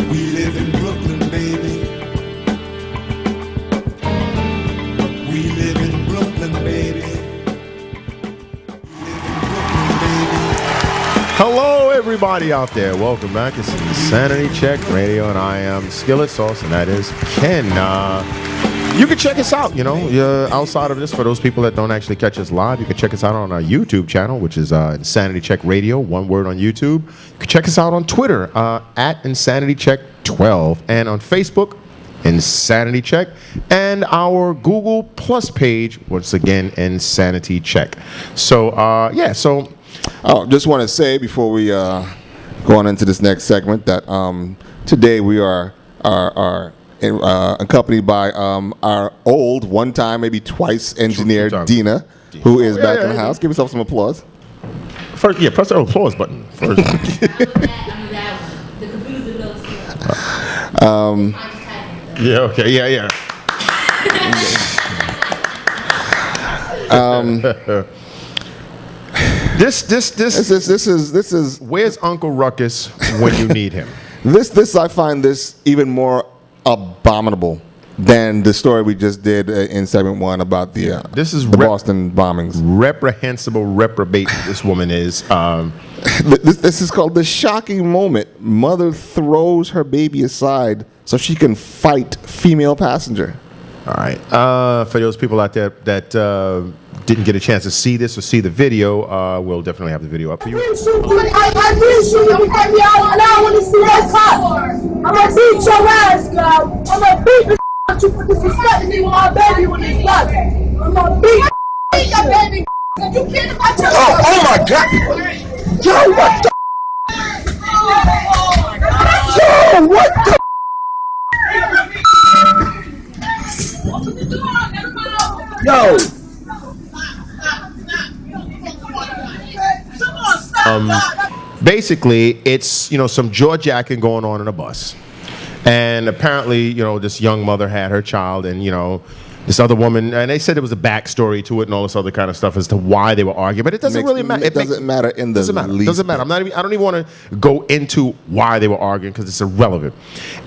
We live in Brooklyn, baby. We live in Brooklyn, baby. Hello, everybody out there. Welcome back. It's Insanity Check Radio, and I am Skillet Sauce, and that is Ken. You can check us out, outside of this. For those people that don't actually catch us live, you can check us out on our YouTube channel, which is Insanity Check Radio, one word on YouTube. You can check us out on Twitter, at Insanity Check 12, and on Facebook, Insanity Check, and our Google Plus page, once again, Insanity Check. So, just want to say before we go on into this next segment that today we are accompanied by our old one-time, maybe twice engineer Dina, who is back in the house. Give yourself some applause. First, press the applause button first. The computer's a little slow. Yeah. This is where's Uncle Ruckus when you need him? This I find this even more abominable than the story we just did in segment 1 about the Boston bombings. Reprehensible reprobate this woman is. This is called the shocking moment. Mother throws her baby aside so she can fight female passenger. All right. For those people out there that didn't get a chance to see this or see the video, we'll definitely have the video up for you. I didn't shoot you. You had me out, and I don't want to see that cop. I'm going to beat your ass, girl. I'm going to beat the you for disrespecting me with my baby with this gun. I'm going to beat your baby. You can't watch your Oh my God. Yo, what the? Yo, what the? Yo. Basically, it's some jaw-jacking going on in a bus, and apparently this young mother had her child, and this other woman, and they said there was a backstory to it and all this other kind of stuff as to why they were arguing, but it doesn't really matter. It doesn't matter in the least. Doesn't matter. I don't even want to go into why they were arguing because it's irrelevant.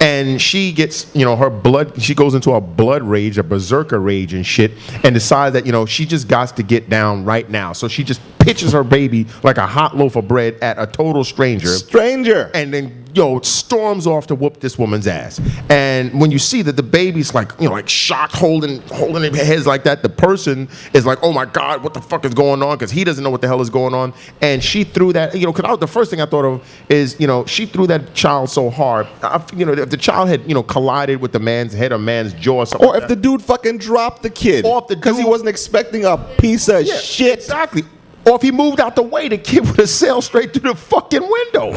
And she gets, her blood. She goes into a blood rage, a berserker rage and shit, and decides that she just got to get down right now. So she just pitches her baby like a hot loaf of bread at a total stranger, and then storms off to whoop this woman's ass. And when you see that the baby's like shocked, holding their heads like that, the person is like, oh my God, what the fuck is going on? Because he doesn't know what the hell is going on. And she threw that, because the first thing I thought of is, she threw that child so hard. If the child had, collided with the man's head or man's jaw, or something, or if the dude fucking dropped the kid, or if the because he wasn't expecting a piece of shit. Exactly. Or if he moved out the way, the kid would have sailed straight through the fucking window.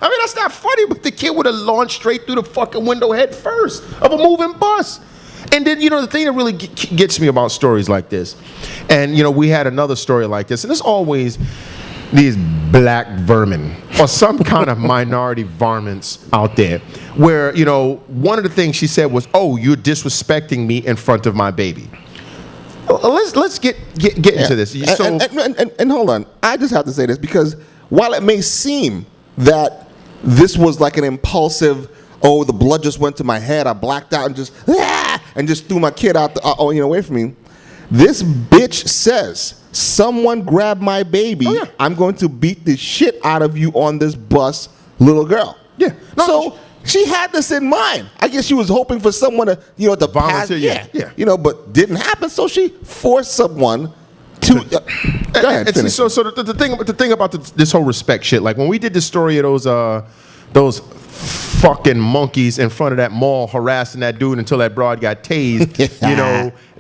I mean, that's not funny, but the kid would have launched straight through the fucking window head first of a moving bus. And then, the thing that really gets me about stories like this, and, we had another story like this, and there's always these black vermin or some kind of minority varmints out there where, one of the things she said was, oh, you're disrespecting me in front of my baby. Let's get into this. And hold on. I just have to say this because while it may seem that this was like an impulsive, oh, the blood just went to my head, I blacked out and just threw my kid out away from me. This bitch says, someone grab my baby. Oh, yeah. I'm going to beat the shit out of you on this bus, little girl. Yeah. She had this in mind. I guess she was hoping for someone to, to volunteer. Yeah. But didn't happen. So she forced someone to. Go ahead. Finish. So the thing about this whole respect shit, like when we did the story of those fucking monkeys in front of that mall harassing that dude until that broad got tased,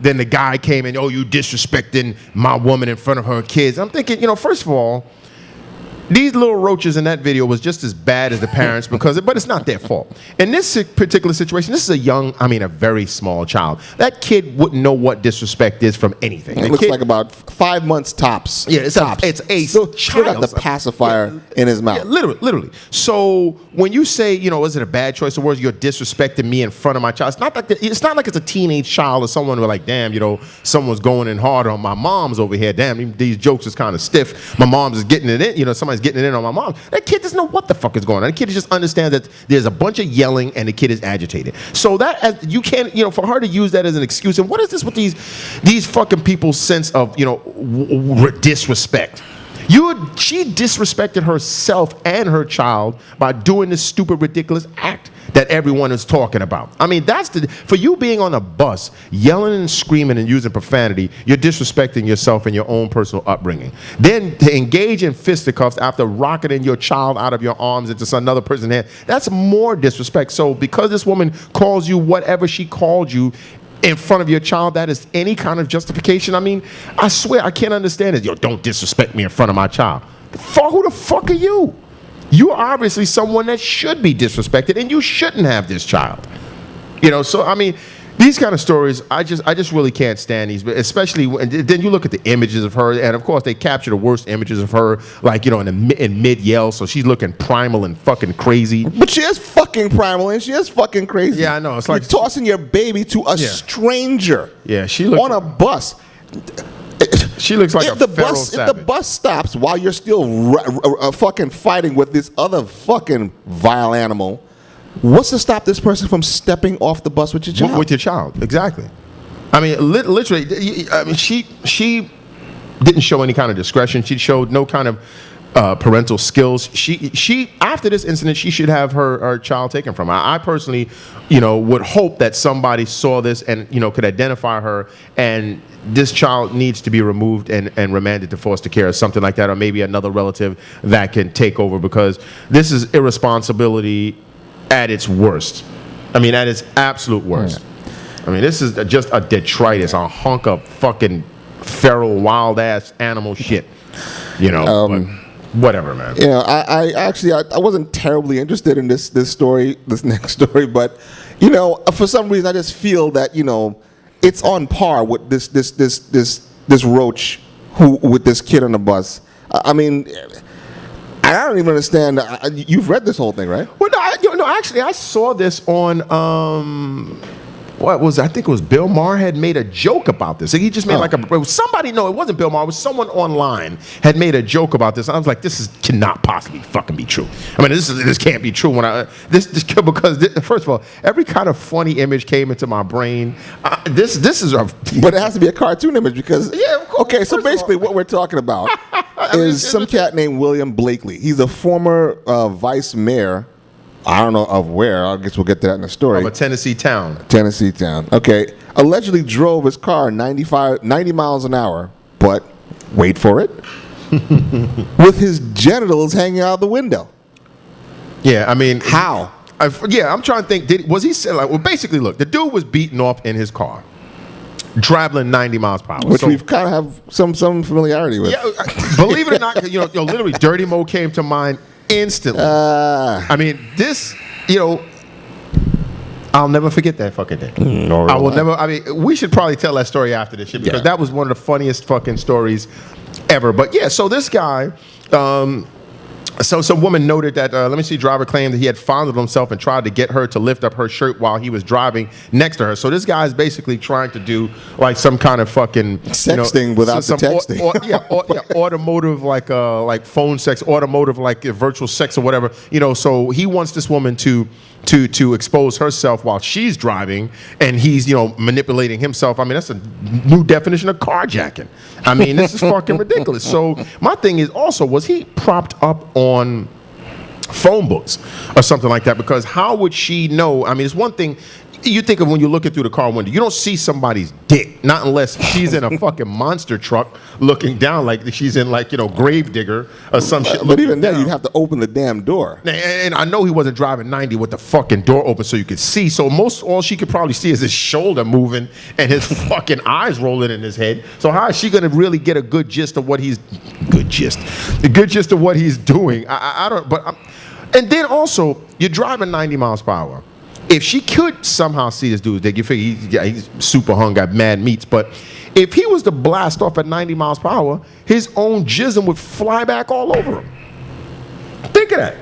then the guy came and, oh, you disrespecting my woman in front of her kids. I'm thinking, first of all, these little roaches in that video was just as bad as the parents but it's not their fault. In this particular situation, this is a very small child. That kid wouldn't know what disrespect is from anything. It looks like about 5 months tops. Yeah, it's a still got the pacifier in his mouth. Yeah, literally. So when you say, is it a bad choice of words? You're disrespecting me in front of my child. It's not like it's a teenage child or someone who like, damn, someone's going in hard on my mom's over here. Damn, these jokes is kind of stiff. My mom's is getting it in. Somebody's that's getting in on my mom. That kid doesn't know what the fuck is going on. That kid just understands that there's a bunch of yelling and the kid is agitated. So that you can't, for her to use that as an excuse. And what is this with these fucking people's sense of, disrespect? She disrespected herself and her child by doing this stupid, ridiculous act that everyone is talking about. I mean, for you being on a bus, yelling and screaming and using profanity, you're disrespecting yourself and your own personal upbringing. Then to engage in fisticuffs after rocketing your child out of your arms into another person's hand, that's more disrespect. So because this woman calls you whatever she called you in front of your child, that is any kind of justification. I mean, I swear I can't understand it. Yo, don't disrespect me in front of my child. Who the fuck are you? You're obviously someone that should be disrespected, and you shouldn't have this child. So I mean, these kind of stories, I just really can't stand these. But especially then you look at the images of her, and of course they capture the worst images of her, like in mid yell, so she's looking primal and fucking crazy. But she is fucking primal and she is fucking crazy. Yeah, I know. It's like you're tossing your baby to a stranger. Yeah, she looks on a bus. She looks like a feral savage. If the bus stops while you're still fucking fighting with this other fucking vile animal, what's to stop this person from stepping off the bus with your child? With your child, exactly. I mean, literally. I mean, she didn't show any kind of discretion. She showed no kind of parental skills. She after this incident, she should have her child taken from her. I personally, would hope that somebody saw this and could identify her, and this child needs to be removed and remanded to foster care or something like that, or maybe another relative that can take over, because this is irresponsibility at its worst. I mean, at its absolute worst. Yeah. I mean, this is just a detritus, a hunk of fucking feral, wild ass animal shit. But whatever, man. I actually wasn't terribly interested in this next story, but for some reason I just feel that it's on par with this roach with this kid on the bus. I mean, I don't even understand. You've read this whole thing, right? Well, no, actually, I saw this on. I think it was Bill Maher had made a joke about this. He just made somebody. No, it wasn't Bill Maher. It was someone online had made a joke about this. I was like, this cannot possibly fucking be true. I mean, this can't be true. Because first of all, every kind of funny image came into my brain. This is but it has to be a cartoon image because yeah. Of course, okay, so basically, what we're talking about is some cat named William Blakely. He's a former vice mayor. I don't know of where. I guess we'll get to that in the story. Of a Tennessee town. Okay. Allegedly drove his car 90 miles an hour, but wait for it, with his genitals hanging out the window. Yeah, I mean, how? I'm trying to think. Was he basically, look, the dude was beaten off in his car, traveling 90 miles per hour, which we've kind of have some familiarity with. Yeah, believe it or not, literally, Dirty Mo came to mind instantly. I mean, this, I'll never forget that fucking day. I will never. I mean, we should probably tell that story after this shit because that was one of the funniest fucking stories ever. But yeah, so this guy, so some woman noted that, driver claimed that he had fondled himself and tried to get her to lift up her shirt while he was driving next to her. So this guy is basically trying to do like some kind of fucking sexting without the texting. Automotive like phone sex, automotive like virtual sex or whatever. So he wants this woman to expose herself while she's driving, and he's manipulating himself. I mean, that's a new definition of carjacking. I mean, this is fucking ridiculous. So my thing is also, was he propped up on phone books or something like that? Because how would she know? I mean, it's one thing you think of when you're looking through the car window. You don't see somebody's dick, not unless she's in a fucking monster truck looking down like she's in Gravedigger or some shit. But even then, you'd have to open the damn door. And I know he wasn't driving 90 with the fucking door open so you could see. So all she could probably see is his shoulder moving and his fucking eyes rolling in his head. So how is she going to really get a good gist of what he's doing? I don't. But and then also you're driving 90 miles per hour. If she could somehow see this dude's dick, you figure he's super hung, got mad meats. But if he was to blast off at 90 miles per hour, his own jism would fly back all over him. Think of that.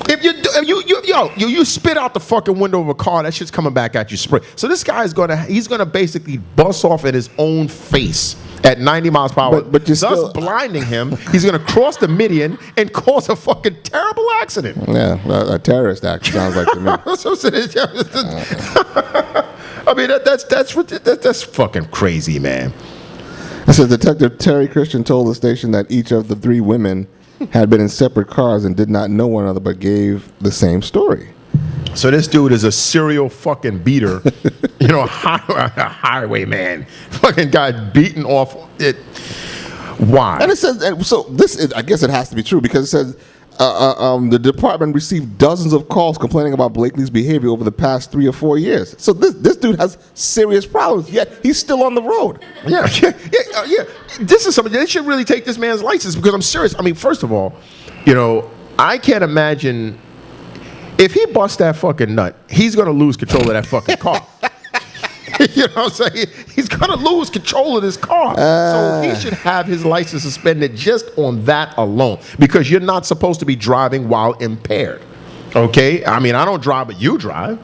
If you spit out the fucking window of a car, that shit's coming back at you spray. So this guy he's gonna basically bust off at his own face at 90 miles per hour, But you're thus still- blinding him. He's going to cross the median and cause a fucking terrible accident. Yeah, a terrorist act sounds like to me. That's what I'm saying. I mean, that's fucking crazy, man. It says Detective Terry Christian told the station that each of the 3 women had been in separate cars and did not know one another, but gave the same story. So this dude is a serial fucking beater, a highwayman. Fucking guy beating off it. Why? And it says, I guess it has to be true because it says the department received dozens of calls complaining about Blakely's behavior over the past 3 or 4 years. So this dude has serious problems, yet he's still on the road. Yeah. This is something they should really take this man's license because I'm serious. I mean, first of all, I can't imagine if he busts that fucking nut, he's gonna lose control of that fucking car. You know what I'm saying? He's gonna lose control of this car. So he should have his license suspended just on that alone because you're not supposed to be driving while impaired. Okay? I mean, I don't drive, but you drive.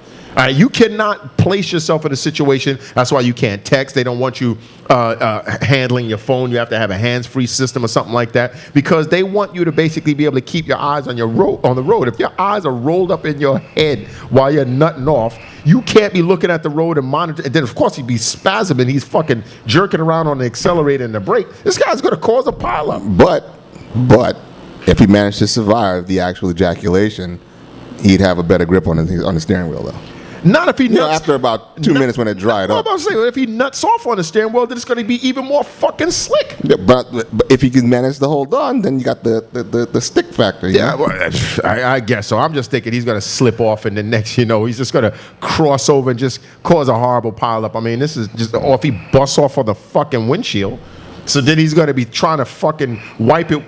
You cannot place yourself in a situation. That's why you can't text. They don't want you handling your phone. You have to have a hands-free system or something like that because they want you to basically be able to keep your eyes on the road. If your eyes are rolled up in your head while you're nutting off, you can't be looking at the road and monitor. And then, of course, he'd be spasming. He's fucking jerking around on the accelerator and the brake. This guy's going to cause a pileup. But if he managed to survive the actual ejaculation, he'd have a better grip on the steering wheel, though. Not if he nuts. After about 2 minutes when it dried up. I'm about to say, if he nuts off on the steering wheel, then it's going to be even more fucking slick. Yeah, but if he can manage to hold on, then you got the stick factor. Yeah, well, I guess so. I'm just thinking he's going to slip off, and then next, he's just going to cross over and just cause a horrible pileup. I mean, this is just, or if he busts off on the fucking windshield. So then he's going to be trying to fucking wipe it,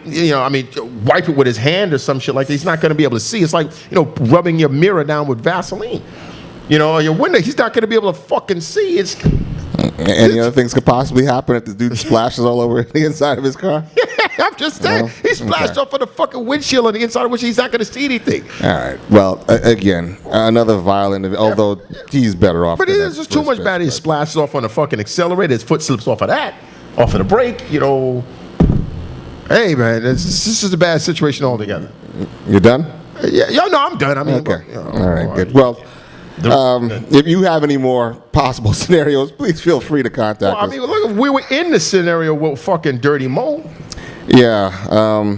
wipe it with his hand or some shit like that. He's not going to be able to see. It's like, rubbing your mirror down with Vaseline. Your window, he's not going to be able to fucking see. Any other things could possibly happen if the dude splashes all over the inside of his car? I'm just saying. He splashed off on the fucking windshield on the inside of which he's not going to see anything. All right. Well, again, another violent, although he's better off. But it's just too much bad. He splashes off on the fucking accelerator. His foot slips off of that, off of the brake, Hey, man, this is a bad situation altogether. You done? Yeah, no, I'm done. I mean, okay. All right, good. Well, if you have any more possible scenarios, please feel free to contact us. I mean, look, we were in the scenario with fucking Dirty Mo. Yeah.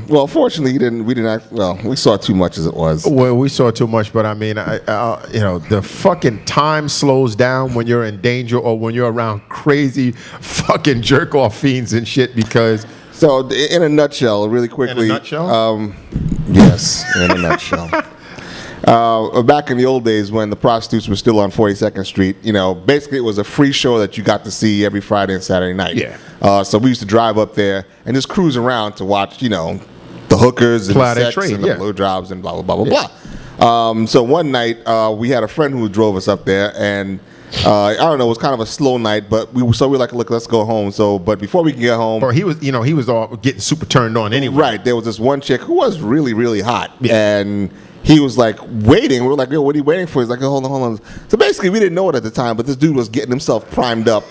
Well, fortunately, we saw too much as it was. Well, we saw too much, but I mean, the fucking time slows down when you're in danger or when you're around crazy fucking jerk off fiends and shit because. So, in a nutshell, really quickly. In a nutshell? Yes, in a nutshell. Back in the old days when the prostitutes were still on 42nd Street, basically it was a free show that you got to see every Friday and Saturday night. Yeah. So we used to drive up there and just cruise around to watch, the hookers and the sex and the blowjobs and blah, blah, blah, blah, blah. So one night we had a friend who drove us up there and I don't know, it was kind of a slow night, but we were like, look, let's go home. So, but before we could get home, or he was all getting super turned on anyway. Right. There was this one chick who was really, really hot, yeah. And he was like waiting. We were like, yo, what are you waiting for? He's like, hold on. So basically, we didn't know it at the time, but this dude was getting himself primed up.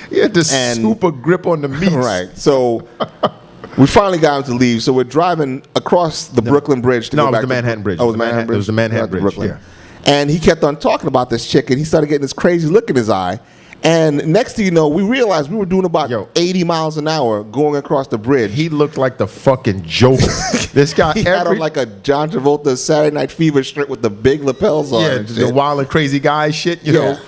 He had this super grip on the meat. Right. So we finally got him to leave. So we're driving across the Brooklyn Bridge to go back to the Manhattan Bridge. Oh, it was Manhattan Bridge? It was the Manhattan Bridge, Brooklyn. yeah. And he kept on talking about this chick, and he started getting this crazy look in his eye. And next thing you know, we realized we were doing about 80 miles an hour going across the bridge. He looked like the fucking Joker. This guy, he had on like a John Travolta Saturday Night Fever shirt with the big lapels on. Yeah, the wild and crazy guy shit, you know.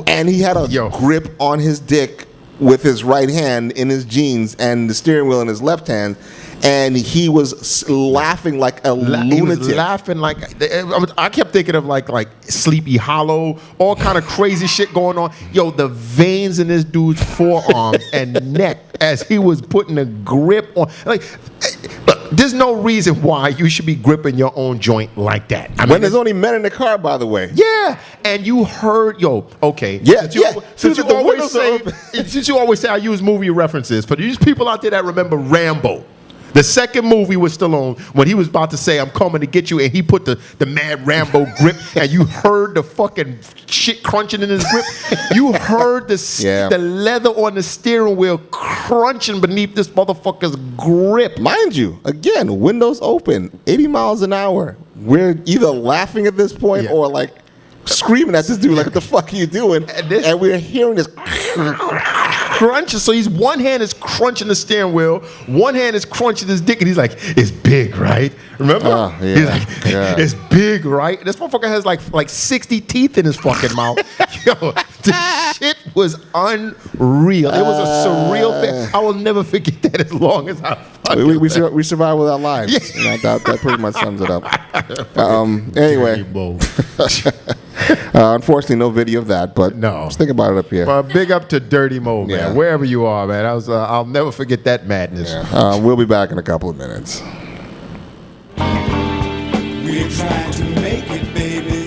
And he had a grip on his dick with his right hand in his jeans and the steering wheel in his left hand. And he was laughing like a lunatic. He was laughing like I kept thinking of like Sleepy Hollow, all kind of crazy shit going on. Yo, the veins in this dude's forearms and neck as he was putting a grip on. Like, look, there's no reason why you should be gripping your own joint like that. I mean, when there's only men in the car, by the way. Yeah, and you heard, okay. Yeah, Since you always say I use movie references, for these people out there that remember Rambo. The second movie was Stallone when he was about to say, "I'm coming to get you," and he put the mad Rambo grip, and you heard the fucking shit crunching in his grip. You heard the leather on the steering wheel crunching beneath this motherfucker's grip. Mind you, again, windows open, 80 miles an hour. We're either laughing at this point or like screaming at this dude, like, what the fuck are you doing? And we're hearing this crunch. So one hand is crunching the steering wheel, one hand is crunching his dick, and he's like, "It's big, right?" Remember? He's like, "It's big, right?" This motherfucker has like 60 teeth in his fucking mouth. Yo, the shit was unreal. It was a surreal thing. I will never forget that as long as I fucking we survive with our lives. Yeah. You know, that pretty much sums it up. Anyway. Unfortunately, no video of that, but just think about it up here. Big up to Dirty Mo, man. Wherever you are, man. I'll never forget that madness. Yeah. We'll be back in a couple of minutes. We're trying to make it, baby.